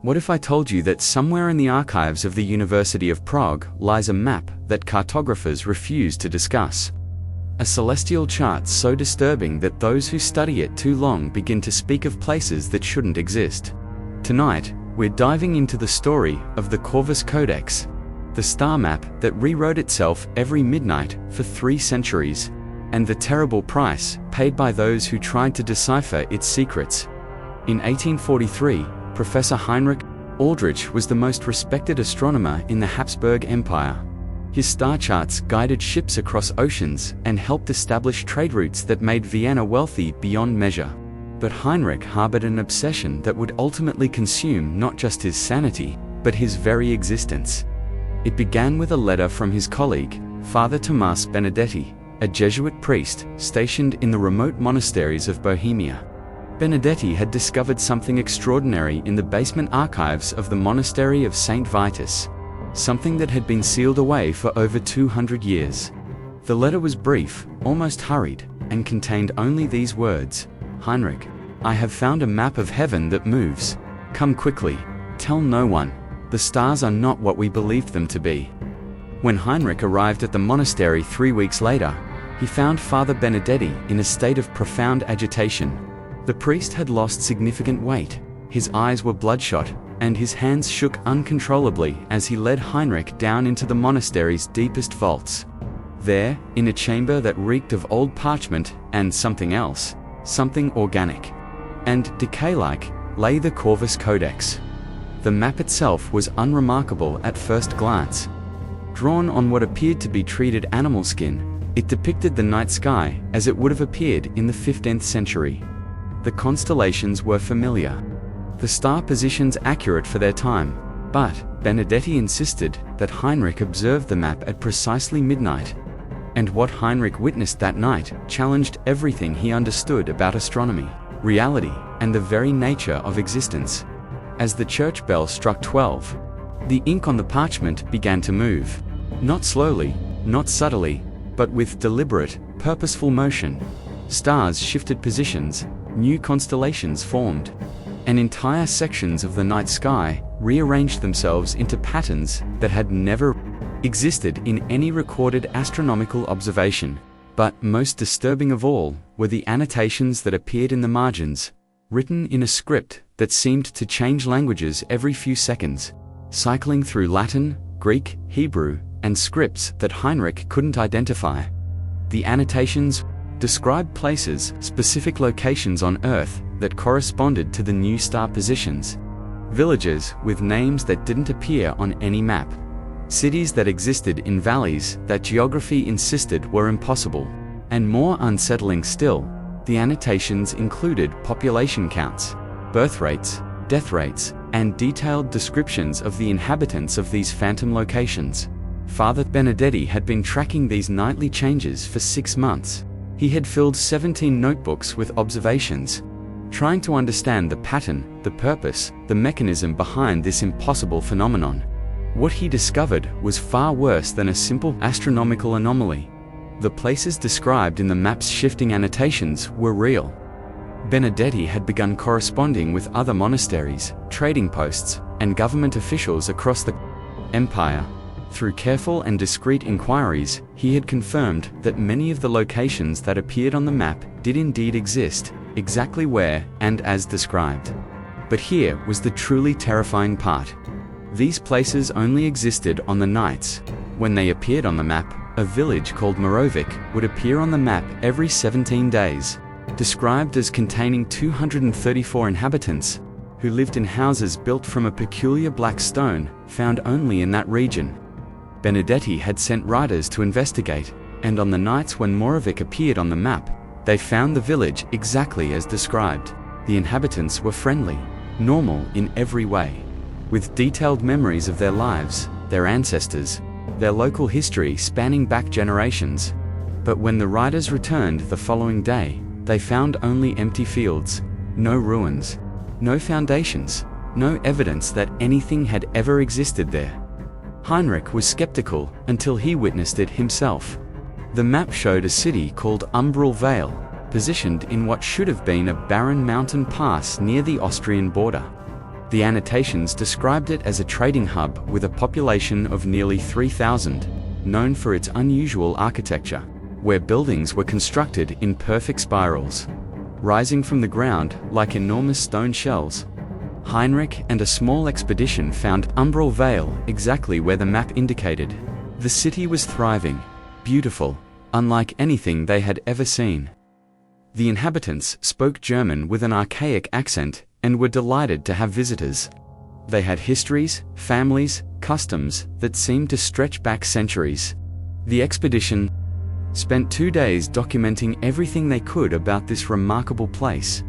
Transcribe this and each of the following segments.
What if I told you that somewhere in the archives of the University of Prague lies a map that cartographers refuse to discuss? A celestial chart so disturbing that those who study it too long begin to speak of places that shouldn't exist. Tonight, we're diving into the story of the Corvus Codex, the star map that rewrote itself every midnight for 3 centuries, and the terrible price paid by those who tried to decipher its secrets. In 1843, Professor Heinrich Aldrich was the most respected astronomer in the Habsburg Empire. His star charts guided ships across oceans and helped establish trade routes that made Vienna wealthy beyond measure. But Heinrich harbored an obsession that would ultimately consume not just his sanity, but his very existence. It began with a letter from his colleague, Father Tomas Benedetti, a Jesuit priest stationed in the remote monasteries of Bohemia. Benedetti had discovered something extraordinary in the basement archives of the monastery of St. Vitus, something that had been sealed away for over 200 years. The letter was brief, almost hurried, and contained only these words: "Heinrich, I have found a map of heaven that moves. Come quickly, tell no one. The stars are not what we believed them to be." When Heinrich arrived at the monastery 3 weeks later, he found Father Benedetti in a state of profound agitation. The priest had lost significant weight, his eyes were bloodshot, and his hands shook uncontrollably as he led Heinrich down into the monastery's deepest vaults. There, in a chamber that reeked of old parchment and something else, something organic and decay-like, lay the Corvus Codex. The map itself was unremarkable at first glance. Drawn on what appeared to be treated animal skin, it depicted the night sky as it would have appeared in the 15th century. The constellations were familiar, the star positions accurate for their time, but Benedetti insisted that Heinrich observed the map at precisely midnight. And what Heinrich witnessed that night challenged everything he understood about astronomy, reality, and the very nature of existence. As the church bell struck 12, the ink on the parchment began to move. Not slowly, not subtly, but with deliberate, purposeful motion. Stars shifted positions, new constellations formed, and entire sections of the night sky rearranged themselves into patterns that had never existed in any recorded astronomical observation. But most disturbing of all were the annotations that appeared in the margins, written in a script that seemed to change languages every few seconds, cycling through Latin, Greek, Hebrew, and scripts that Heinrich couldn't identify. The annotations described places, specific locations on Earth that corresponded to the new star positions, villages with names that didn't appear on any map, cities that existed in valleys that geography insisted were impossible, and more unsettling still, the annotations included population counts, birth rates, death rates, and detailed descriptions of the inhabitants of these phantom locations. Father Benedetti had been tracking these nightly changes for 6 months. He had filled 17 notebooks with observations, trying to understand the pattern, the purpose, the mechanism behind this impossible phenomenon. What he discovered was far worse than a simple astronomical anomaly. The places described in the map's shifting annotations were real. Benedetti had begun corresponding with other monasteries, trading posts, and government officials across the empire. Through careful and discreet inquiries, he had confirmed that many of the locations that appeared on the map did indeed exist, exactly where and as described. But here was the truly terrifying part. These places only existed on the nights when they appeared on the map. A village called Moravik would appear on the map every 17 days, described as containing 234 inhabitants, who lived in houses built from a peculiar black stone found only in that region. Benedetti had sent riders to investigate, and on the nights when Moravik appeared on the map, they found the village exactly as described. The inhabitants were friendly, normal in every way, with detailed memories of their lives, their ancestors, their local history spanning back generations. But when the riders returned the following day, they found only empty fields, no ruins, no foundations, no evidence that anything had ever existed there. Heinrich was skeptical until he witnessed it himself. The map showed a city called Umbral Vale, positioned in what should have been a barren mountain pass near the Austrian border. The annotations described it as a trading hub with a population of nearly 3,000, known for its unusual architecture, where buildings were constructed in perfect spirals, rising from the ground like enormous stone shells. Heinrich and a small expedition found Umbral Vale exactly where the map indicated. The city was thriving, beautiful, unlike anything they had ever seen. The inhabitants spoke German with an archaic accent and were delighted to have visitors. They had histories, families, customs that seemed to stretch back centuries. The expedition spent 2 days documenting everything they could about this remarkable place.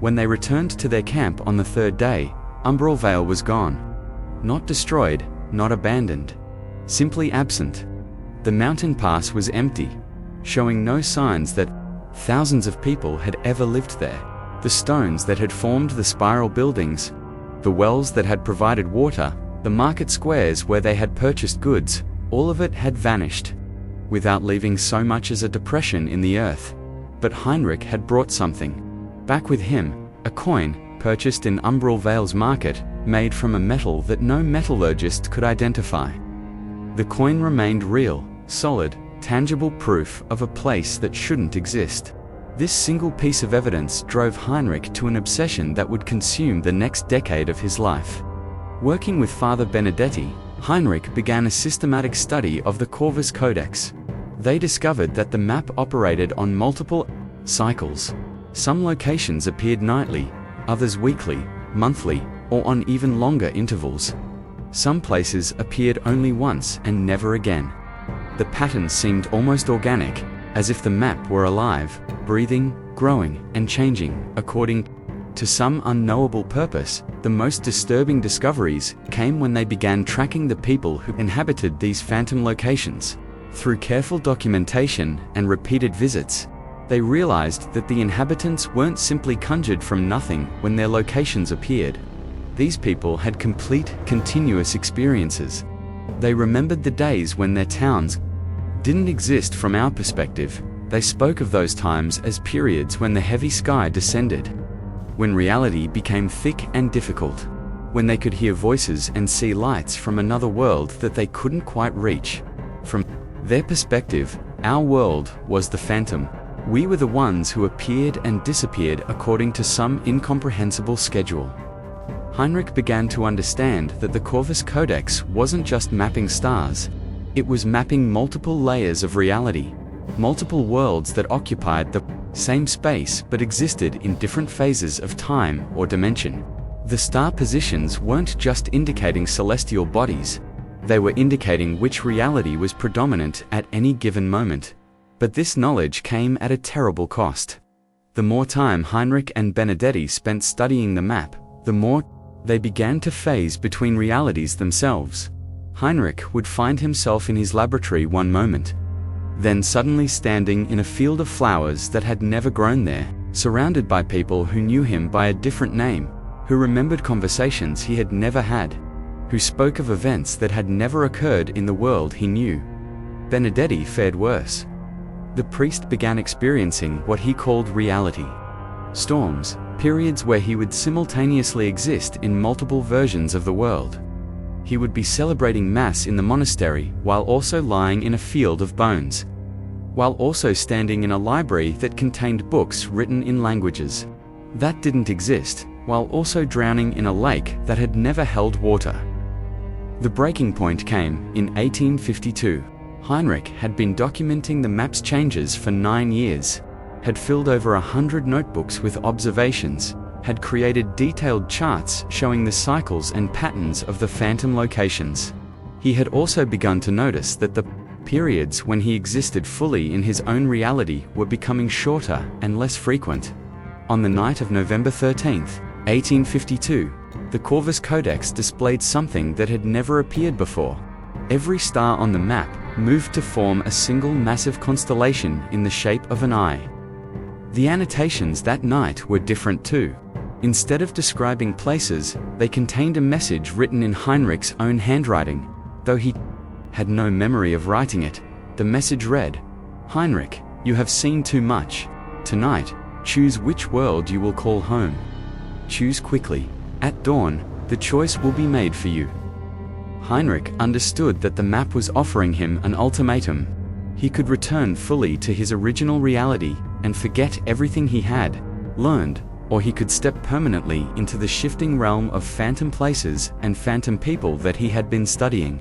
When they returned to their camp on the 3rd day, Umbral Vale was gone. Not destroyed, not abandoned. Simply absent. The mountain pass was empty, showing no signs that thousands of people had ever lived there. The stones that had formed the spiral buildings, the wells that had provided water, the market squares where they had purchased goods, all of it had vanished, without leaving so much as a depression in the earth. But Heinrich had brought something back with him, a coin purchased in Umbral Vale's market, made from a metal that no metallurgist could identify. The coin remained real, solid, tangible proof of a place that shouldn't exist. This single piece of evidence drove Heinrich to an obsession that would consume the next decade of his life. Working with Father Benedetti, Heinrich began a systematic study of the Corvus Codex. They discovered that the map operated on multiple cycles. Some locations appeared nightly, others weekly, monthly, or on even longer intervals. Some places appeared only once and never again. The pattern seemed almost organic, as if the map were alive, breathing, growing, and changing, according to some unknowable purpose. The most disturbing discoveries came when they began tracking the people who inhabited these phantom locations. Through careful documentation and repeated visits, they realized that the inhabitants weren't simply conjured from nothing when their locations appeared. These people had complete, continuous experiences. They remembered the days when their towns didn't exist from our perspective. They spoke of those times as periods when the heavy sky descended, when reality became thick and difficult, when they could hear voices and see lights from another world that they couldn't quite reach. From their perspective, our world was the phantom. We were the ones who appeared and disappeared according to some incomprehensible schedule. Heinrich began to understand that the Corvus Codex wasn't just mapping stars. It was mapping multiple layers of reality, multiple worlds that occupied the same space but existed in different phases of time or dimension. The star positions weren't just indicating celestial bodies. They were indicating which reality was predominant at any given moment. But this knowledge came at a terrible cost. The more time Heinrich and Benedetti spent studying the map, the more they began to phase between realities themselves. Heinrich would find himself in his laboratory one moment, then suddenly standing in a field of flowers that had never grown there, surrounded by people who knew him by a different name, who remembered conversations he had never had, who spoke of events that had never occurred in the world he knew. Benedetti fared worse. The priest began experiencing what he called reality. Storms, periods where he would simultaneously exist in multiple versions of the world. He would be celebrating Mass in the monastery while also lying in a field of bones, while also standing in a library that contained books written in languages that didn't exist, while also drowning in a lake that had never held water. The breaking point came in 1852. Heinrich had been documenting the map's changes for 9 years, had filled over 100 notebooks with observations, had created detailed charts showing the cycles and patterns of the phantom locations. He had also begun to notice that the periods when he existed fully in his own reality were becoming shorter and less frequent. On the night of November 13th, 1852, the Corvus Codex displayed something that had never appeared before. Every star on the map moved to form a single massive constellation in the shape of an eye. The annotations that night were different too. Instead of describing places, they contained a message written in Heinrich's own handwriting. Though he had no memory of writing it, the message read, "Heinrich, you have seen too much. Tonight, choose which world you will call home. Choose quickly, At dawn, the choice will be made for you. Heinrich understood that the map was offering him an ultimatum. He could return fully to his original reality and forget everything he had learned, or he could step permanently into the shifting realm of phantom places and phantom people that he had been studying.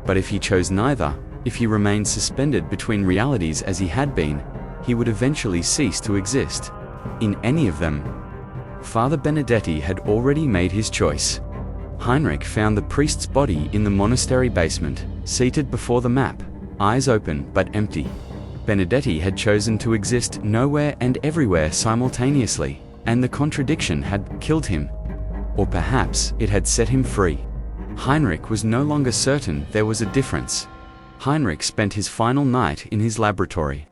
But if he chose neither, if he remained suspended between realities as he had been, he would eventually cease to exist. In any of them. Father Benedetti had already made his choice. Heinrich found the priest's body in the monastery basement, seated before the map, eyes open but empty. Benedetti had chosen to exist nowhere and everywhere simultaneously, and the contradiction had killed him. Or perhaps it had set him free. Heinrich was no longer certain there was a difference. Heinrich spent his final night in his laboratory,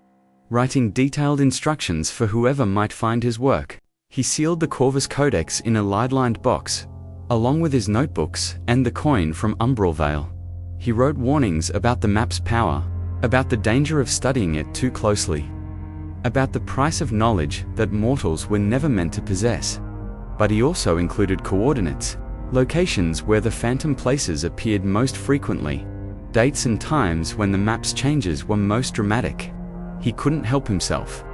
writing detailed instructions for whoever might find his work. He sealed the Corvus Codex in a lead-lined box, along with his notebooks and the coin from Umbral Vale. He wrote warnings about the map's power, about the danger of studying it too closely, about the price of knowledge that mortals were never meant to possess. But he also included coordinates, locations where the phantom places appeared most frequently, dates and times when the map's changes were most dramatic. He couldn't help himself.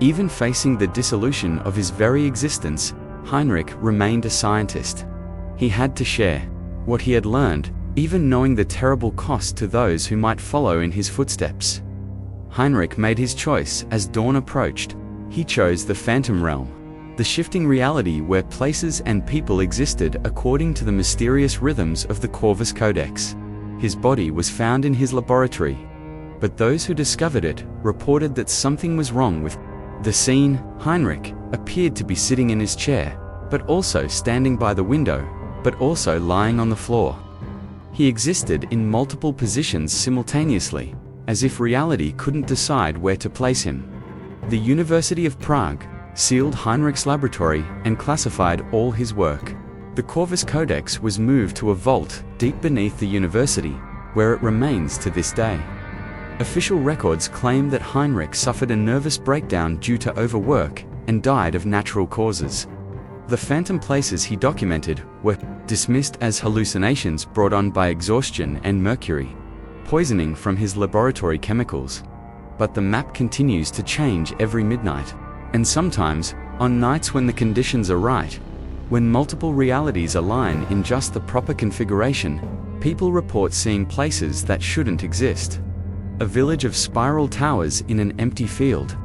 Even facing the dissolution of his very existence, Heinrich remained a scientist. He had to share what he had learned, even knowing the terrible cost to those who might follow in his footsteps. Heinrich made his choice as dawn approached. He chose the Phantom Realm, the shifting reality where places and people existed according to the mysterious rhythms of the Corvus Codex. His body was found in his laboratory, but those who discovered it reported that something was wrong with the scene. Heinrich appeared to be sitting in his chair, but also standing by the window, but also lying on the floor. He existed in multiple positions simultaneously, as if reality couldn't decide where to place him. The University of Prague sealed Heinrich's laboratory and classified all his work. The Corvus Codex was moved to a vault deep beneath the university, where it remains to this day. Official records claim that Heinrich suffered a nervous breakdown due to overwork and died of natural causes. The phantom places he documented were dismissed as hallucinations brought on by exhaustion and mercury poisoning from his laboratory chemicals. But the map continues to change every midnight, and sometimes, on nights when the conditions are right, when multiple realities align in just the proper configuration, people report seeing places that shouldn't exist. A village of spiral towers in an empty field.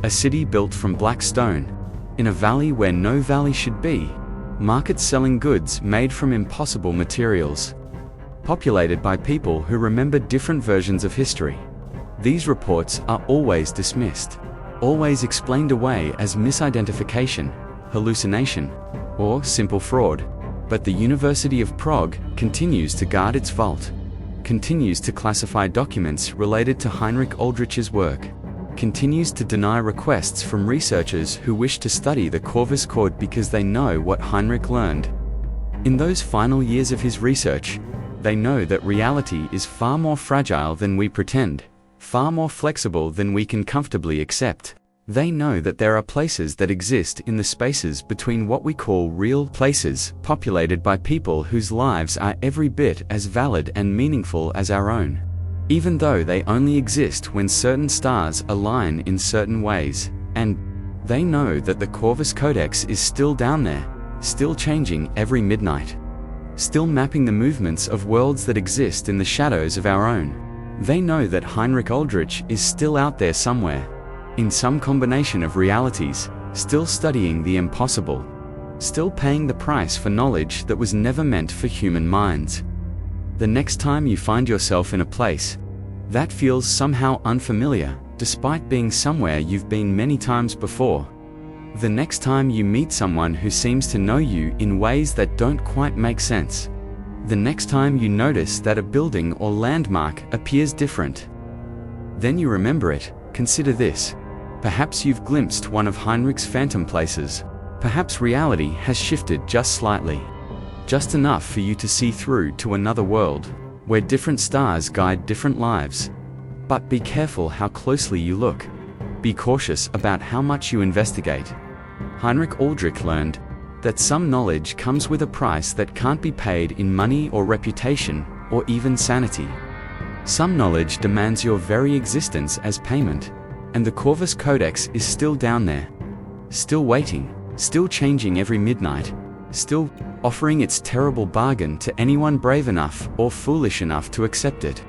A city built from black stone, in a valley where no valley should be. Markets selling goods made from impossible materials. Populated by people who remember different versions of history. These reports are always dismissed, always explained away as misidentification, hallucination, or simple fraud. But the University of Prague continues to guard its vault, continues to classify documents related to Heinrich Aldrich's work, continues to deny requests from researchers who wish to study the Corvus Code because they know what Heinrich learned. In those final years of his research, they know that reality is far more fragile than we pretend, far more flexible than we can comfortably accept. They know that there are places that exist in the spaces between what we call real places, populated by people whose lives are every bit as valid and meaningful as our own, even though they only exist when certain stars align in certain ways. And they know that the Corvus Codex is still down there, still changing every midnight, still mapping the movements of worlds that exist in the shadows of our own. They know that Heinrich Aldrich is still out there somewhere, in some combination of realities, still studying the impossible, still paying the price for knowledge that was never meant for human minds. The next time you find yourself in a place that feels somehow unfamiliar, despite being somewhere you've been many times before, the next time you meet someone who seems to know you in ways that don't quite make sense, the next time you notice that a building or landmark appears different, then you remember it. Consider this. Perhaps you've glimpsed one of Heinrich's phantom places. Perhaps reality has shifted just slightly, just enough for you to see through to another world, where different stars guide different lives. But be careful how closely you look. Be cautious about how much you investigate. Heinrich Aldrich learned that some knowledge comes with a price that can't be paid in money or reputation, or even sanity. Some knowledge demands your very existence as payment, and the Corvus Codex is still down there. Still waiting, still changing every midnight, still offering its terrible bargain to anyone brave enough or foolish enough to accept it.